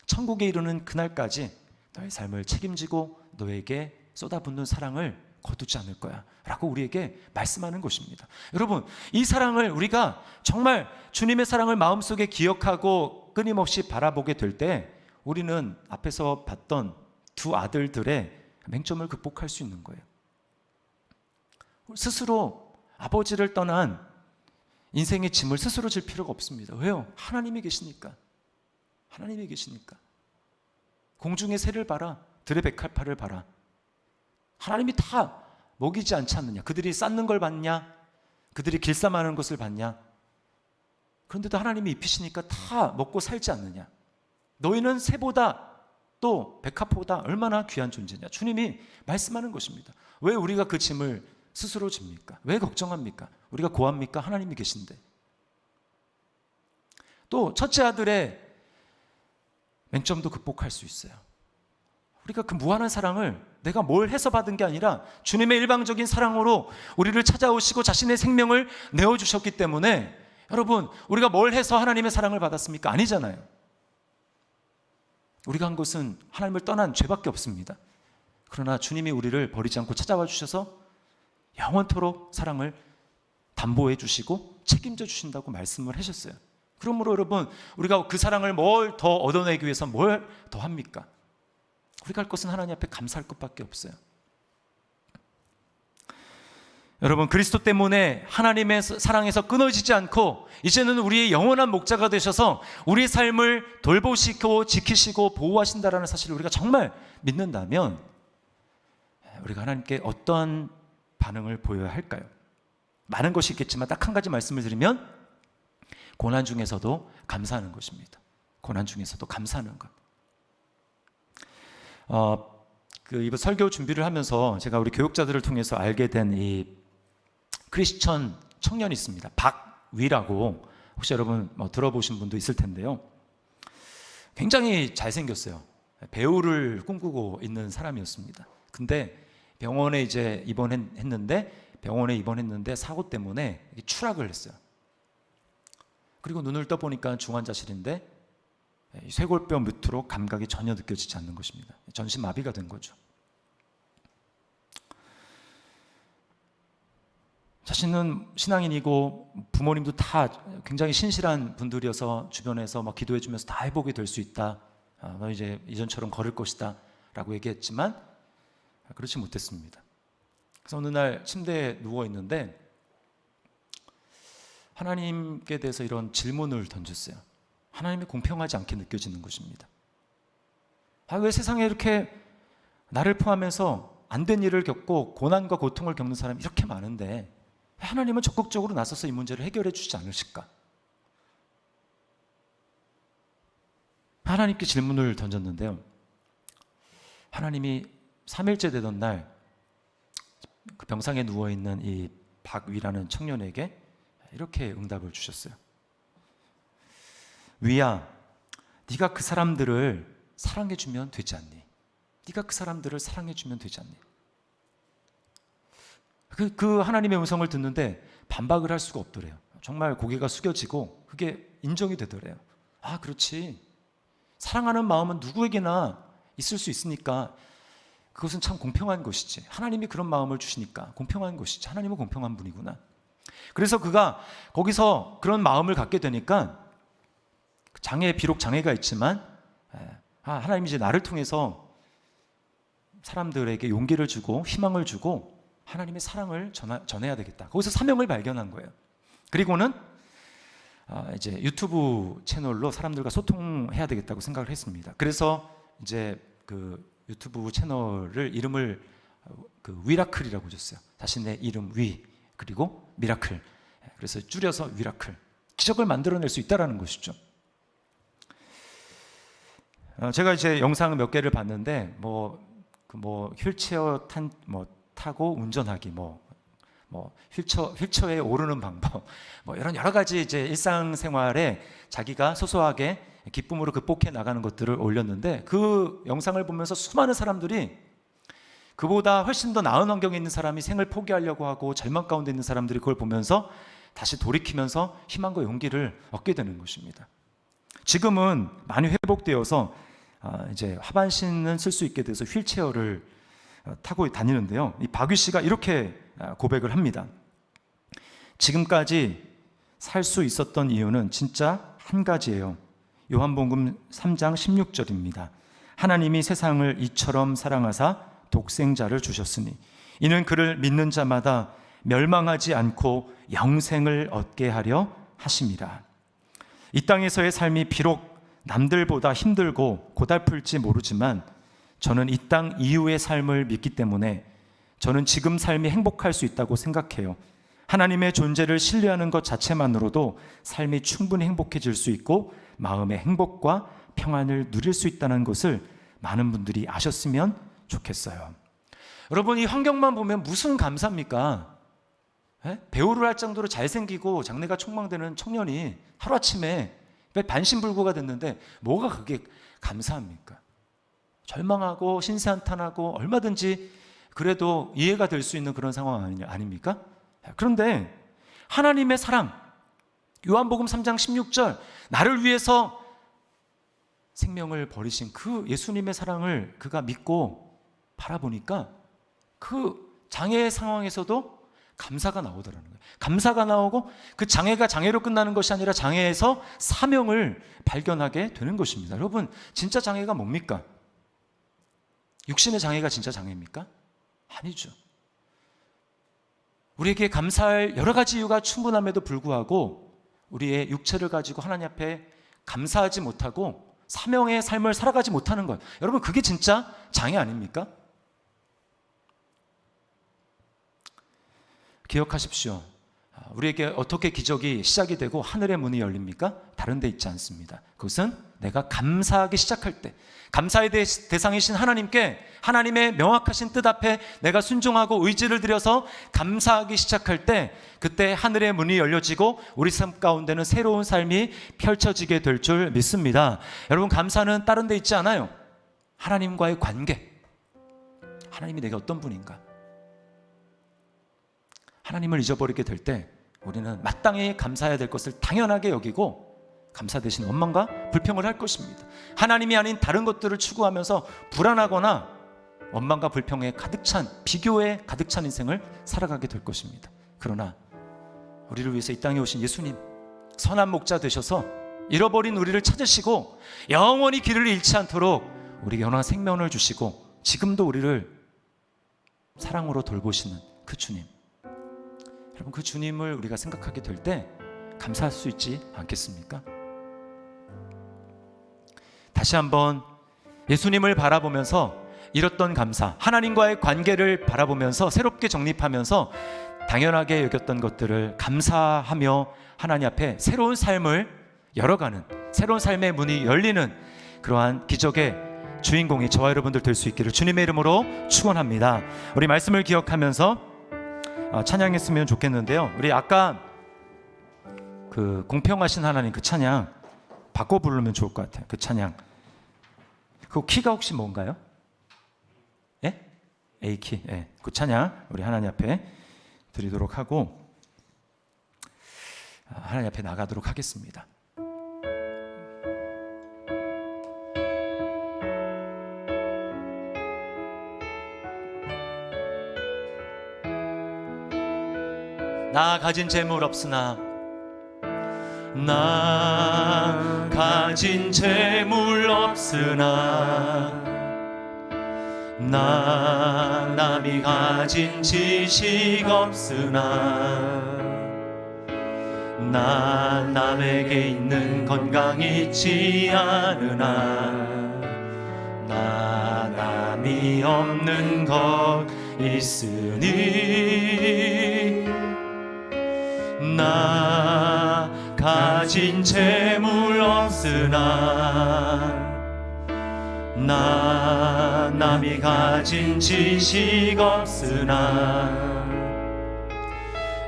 천국에 이르는 그날까지 너의 삶을 책임지고 너에게 쏟아붓는 사랑을 거두지 않을 거야 라고 우리에게 말씀하는 것입니다. 여러분, 이 사랑을 우리가 정말 주님의 사랑을 마음속에 기억하고 끊임없이 바라보게 될 때 우리는 앞에서 봤던 두 아들들의 맹점을 극복할 수 있는 거예요. 스스로 아버지를 떠난 인생의 짐을 스스로 질 필요가 없습니다. 왜요? 하나님이 계시니까. 하나님이 계시니까. 공중의 새를 봐라, 들의 백합화를 봐라. 하나님이 다 먹이지 않지 않느냐? 그들이 쌓는 걸 봤냐? 그들이 길쌈하는 것을 봤냐? 그런데도 하나님이 입히시니까 다 먹고 살지 않느냐? 너희는 새보다 또 백합보다 얼마나 귀한 존재냐? 주님이 말씀하는 것입니다. 왜 우리가 그 짐을 스스로 집니까? 왜 걱정합니까? 우리가 고합니까? 하나님이 계신데. 또 첫째 아들의 맹점도 극복할 수 있어요. 우리가 그 무한한 사랑을 내가 뭘 해서 받은 게 아니라 주님의 일방적인 사랑으로 우리를 찾아오시고 자신의 생명을 내어주셨기 때문에, 여러분, 우리가 뭘 해서 하나님의 사랑을 받았습니까? 아니잖아요. 우리가 한 것은 하나님을 떠난 죄밖에 없습니다. 그러나 주님이 우리를 버리지 않고 찾아와 주셔서 영원토록 사랑을 담보해 주시고 책임져 주신다고 말씀을 하셨어요. 그러므로 여러분, 우리가 그 사랑을 뭘 더 얻어내기 위해서 뭘 더 합니까? 우리가 할 것은 하나님 앞에 감사할 것밖에 없어요. 여러분, 그리스도 때문에 하나님의 사랑에서 끊어지지 않고 이제는 우리의 영원한 목자가 되셔서 우리의 삶을 돌보시고 지키시고 보호하신다라는 사실을 우리가 정말 믿는다면 우리가 하나님께 어떠한 반응을 보여야 할까요? 많은 것이 있겠지만 딱 한 가지 말씀을 드리면 고난 중에서도 감사하는 것입니다. 고난 중에서도 감사하는 것. 이번 설교 준비를 하면서 제가 우리 교육자들을 통해서 알게 된 이 크리스천 청년이 있습니다. 박위라고, 혹시 여러분 들어보신 분도 있을 텐데요. 굉장히 잘생겼어요. 배우를 꿈꾸고 있는 사람이었습니다. 근데 병원에 이제 입원했는데 사고 때문에 추락을 했어요. 그리고 눈을 떠보니까 중환자실인데 쇄골뼈 밑으로 감각이 전혀 느껴지지 않는 것입니다. 전신마비가 된 거죠. 자신은 신앙인이고 부모님도 다 굉장히 신실한 분들이어서 주변에서 막 기도해 주면서 다 회복이 될 수 있다. 너 이제 이전처럼 걸을 것이다 라고 얘기했지만 그렇지 못했습니다. 그래서 어느 날 침대에 누워 있는데 하나님께 대해서 이런 질문을 던졌어요. 하나님이 공평하지 않게 느껴지는 것입니다. 왜 세상에 이렇게 나를 포함해서 안 된 일을 겪고 고난과 고통을 겪는 사람이 이렇게 많은데 하나님은 적극적으로 나서서 이 문제를 해결해 주지 않으실까? 하나님께 질문을 던졌는데요. 하나님이 3일째 되던 날 그 병상에 누워있는 이 박위라는 청년에게 이렇게 응답을 주셨어요. 위야, 네가 그 사람들을 사랑해주면 되지 않니? 네가 그 사람들을 사랑해주면 되지 않니? 그 하나님의 음성을 듣는데 반박을 할 수가 없더래요. 정말 고개가 숙여지고 그게 인정이 되더래요. 아, 그렇지. 사랑하는 마음은 누구에게나 있을 수 있으니까 그것은 참 공평한 것이지. 하나님이 그런 마음을 주시니까 공평한 것이지. 하나님은 공평한 분이구나. 그래서 그가 거기서 그런 마음을 갖게 되니까 비록 장애가 있지만 하나님이 이제 나를 통해서 사람들에게 용기를 주고 희망을 주고 하나님의 사랑을 전해야 되겠다. 거기서 사명을 발견한 거예요. 그리고는 이제 유튜브 채널로 사람들과 소통해야 되겠다고 생각을 했습니다. 그래서 이제 그 유튜브 채널을 이름을 그 위라클이라고 줬어요. 자신의 이름 위 그리고 미라클. 그래서 줄여서 위라클. 기적을 만들어낼 수 있다라는 것이죠. 제가 이제 영상 몇 개를 봤는데 휠체어 타고 운전하기 휠체어에 오르는 방법 이런 여러 가지 이제 일상생활에 자기가 소소하게 기쁨으로 극복해 나가는 것들을 올렸는데 그 영상을 보면서 수많은 사람들이 그보다 훨씬 더 나은 환경에 있는 사람이 생을 포기하려고 하고 절망 가운데 있는 사람들이 그걸 보면서 다시 돌이키면서 희망과 용기를 얻게 되는 것입니다. 지금은 많이 회복되어서 이제 하반신은 쓸 수 있게 돼서 휠체어를 타고 다니는데요. 이 박위 씨가 이렇게 고백을 합니다. 지금까지 살 수 있었던 이유는 진짜 한 가지예요. 요한복음 3장 16절입니다. 하나님이 세상을 이처럼 사랑하사 독생자를 주셨으니 이는 그를 믿는 자마다 멸망하지 않고 영생을 얻게 하려 하심이라. 이 땅에서의 삶이 비록 남들보다 힘들고 고달플지 모르지만 저는 이 땅 이후의 삶을 믿기 때문에 저는 지금 삶이 행복할 수 있다고 생각해요. 하나님의 존재를 신뢰하는 것 자체만으로도 삶이 충분히 행복해질 수 있고 마음의 행복과 평안을 누릴 수 있다는 것을 많은 분들이 아셨으면 좋겠어요. 여러분, 이 환경만 보면 무슨 감사입니까? 배우를 할 정도로 잘생기고 장래가 촉망되는 청년이 하루아침에 반신불구가 됐는데 뭐가 그게 감사합니까? 절망하고 신세한탄하고 얼마든지 그래도 이해가 될 수 있는 그런 상황 아닙니까? 그런데 하나님의 사랑, 요한복음 3장 16절, 나를 위해서 생명을 버리신 그 예수님의 사랑을 그가 믿고 바라보니까 그 장애의 상황에서도 감사가 나오더라는 거예요. 감사가 나오고 그 장애가 장애로 끝나는 것이 아니라 장애에서 사명을 발견하게 되는 것입니다. 여러분, 진짜 장애가 뭡니까? 육신의 장애가 진짜 장애입니까? 아니죠. 우리에게 감사할 여러 가지 이유가 충분함에도 불구하고 우리의 육체를 가지고 하나님 앞에 감사하지 못하고 사명의 삶을 살아가지 못하는 것, 여러분, 그게 진짜 장애 아닙니까? 기억하십시오. 우리에게 어떻게 기적이 시작이 되고 하늘의 문이 열립니까? 다른 데 있지 않습니다. 그것은 내가 감사하기 시작할 때, 감사의 대상이신 하나님께 하나님의 명확하신 뜻 앞에 내가 순종하고 의지를 들여서 감사하기 시작할 때, 그때 하늘의 문이 열려지고 우리 삶 가운데는 새로운 삶이 펼쳐지게 될 줄 믿습니다. 여러분, 감사는 다른 데 있지 않아요. 하나님과의 관계, 하나님이 내게 어떤 분인가, 하나님을 잊어버리게 될 때 우리는 마땅히 감사해야 될 것을 당연하게 여기고 감사 대신 원망과 불평을 할 것입니다. 하나님이 아닌 다른 것들을 추구하면서 불안하거나 원망과 불평에 가득 찬, 비교에 가득 찬 인생을 살아가게 될 것입니다. 그러나 우리를 위해서 이 땅에 오신 예수님, 선한 목자 되셔서 잃어버린 우리를 찾으시고 영원히 길을 잃지 않도록 우리에게 영원한 생명을 주시고 지금도 우리를 사랑으로 돌보시는 그 주님, 여러분, 그 주님을 우리가 생각하게 될 때 감사할 수 있지 않겠습니까? 다시 한번 예수님을 바라보면서 잃었던 감사, 하나님과의 관계를 바라보면서 새롭게 정립하면서 당연하게 여겼던 것들을 감사하며 하나님 앞에 새로운 삶을 열어가는, 새로운 삶의 문이 열리는 그러한 기적의 주인공이 저와 여러분들 될 수 있기를 주님의 이름으로 축원합니다. 우리 말씀을 기억하면서 찬양했으면 좋겠는데요. 우리 아까 그 공평하신 하나님 그 찬양 바꿔 부르면 좋을 것 같아요. 그 찬양, 그 키가 혹시 뭔가요? 예? A키. 예. 그 찬양 우리 하나님 앞에 드리도록 하고 하나님 앞에 나가도록 하겠습니다. 나 가진 재물 없으나, 나 가진 재물 없으나, 나 남이 가진 지식 없으나, 나 남에게 있는 건강 있지 않으나, 나 남이 없는 것 있으니, 나 가진 재물 없으나, 나 남이 가진 지식 없으나,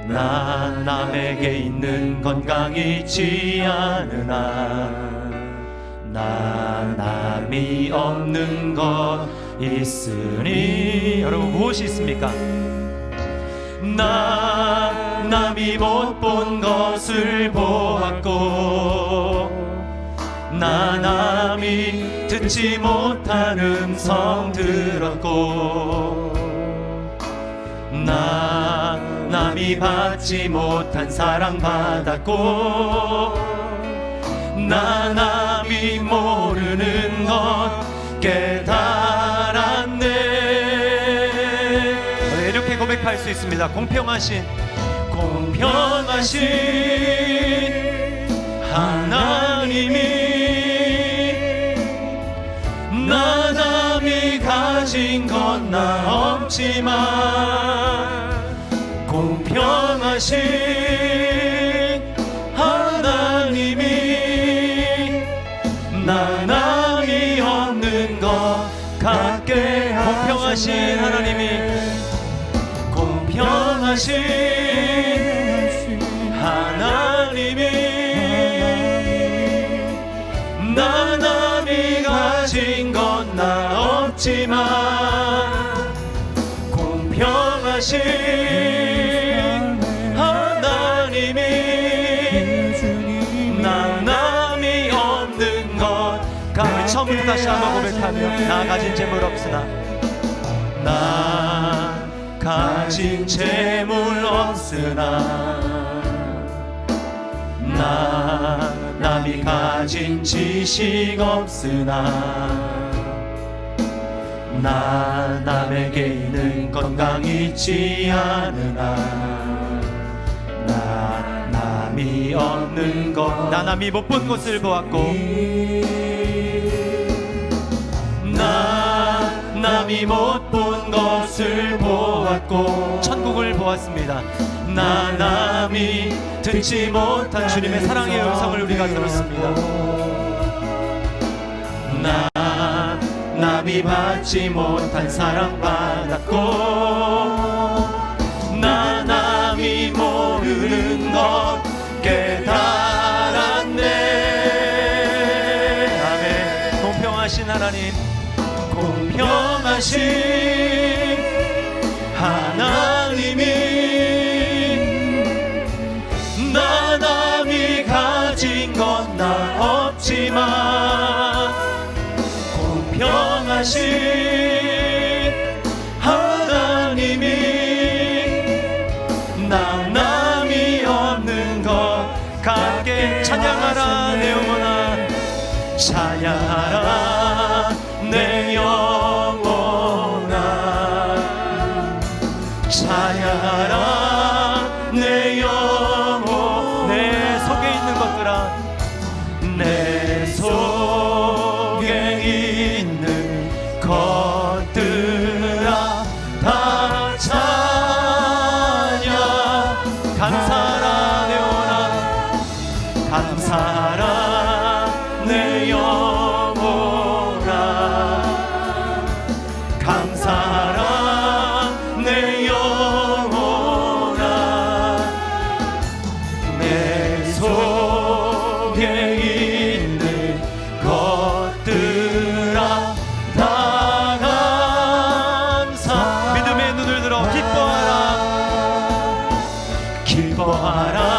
나 남에게 있는 건강 있지 않으나, 나 남이 없는 것 있으니. 여러분, 무엇이 있습니까? 나 남이 못 본 것을 보았고, 나 남이 듣지 못한 음성 들었고, 나 남이 받지 못한 사랑 받았고, 나 남이 모르는 것 깨달았네. 이렇게 고백할 수 있습니다. 공평하신 하나님이 나 남이 가진 건 나 없지만, 공평하신 하나님이 나 남이 없는 것 같게 하시네. 공평하신 하나님이, 공평하신 하나님이 나 남이 가진 건 나 없지만, 공평하신 하나님이 나 남이 없는 것. 우리 처음부터 다시 한번 고백하며, 나 가진 재물 없으나, 나 가진 재물 없으나, 나 남이 가진 지식 없으나, 나 남에게 있는 건강 있지 않으나, 나 남이 없는 것, 나 남이 못 본 것을 보았고, 나 남이 못 본 것을 보았고, 천국을 보았습니다. 나 남이 듣지 못한 주님의 사랑의 음성을 우리가 들었습니다. 나 남이 받지 못한 사랑 받았고, 나 남이 모르는 것 깨달았네. 아멘. 공평하신 하나님, 공평하신 하나님이 나 남이 가진 건 나 없지만, 공평하신 하나님이 나 찬양하라 내 영혼아 찬양하라 내 영혼 내 속에 있는 것들아 내 속에 있는 것들아 다 찬양 감사하라 내 영혼아 감사하라 내 영혼아 감사하라 내 영혼아 내 속에 있는 것들아 다 감사 믿음의 눈을 들어 기뻐하라 기뻐하라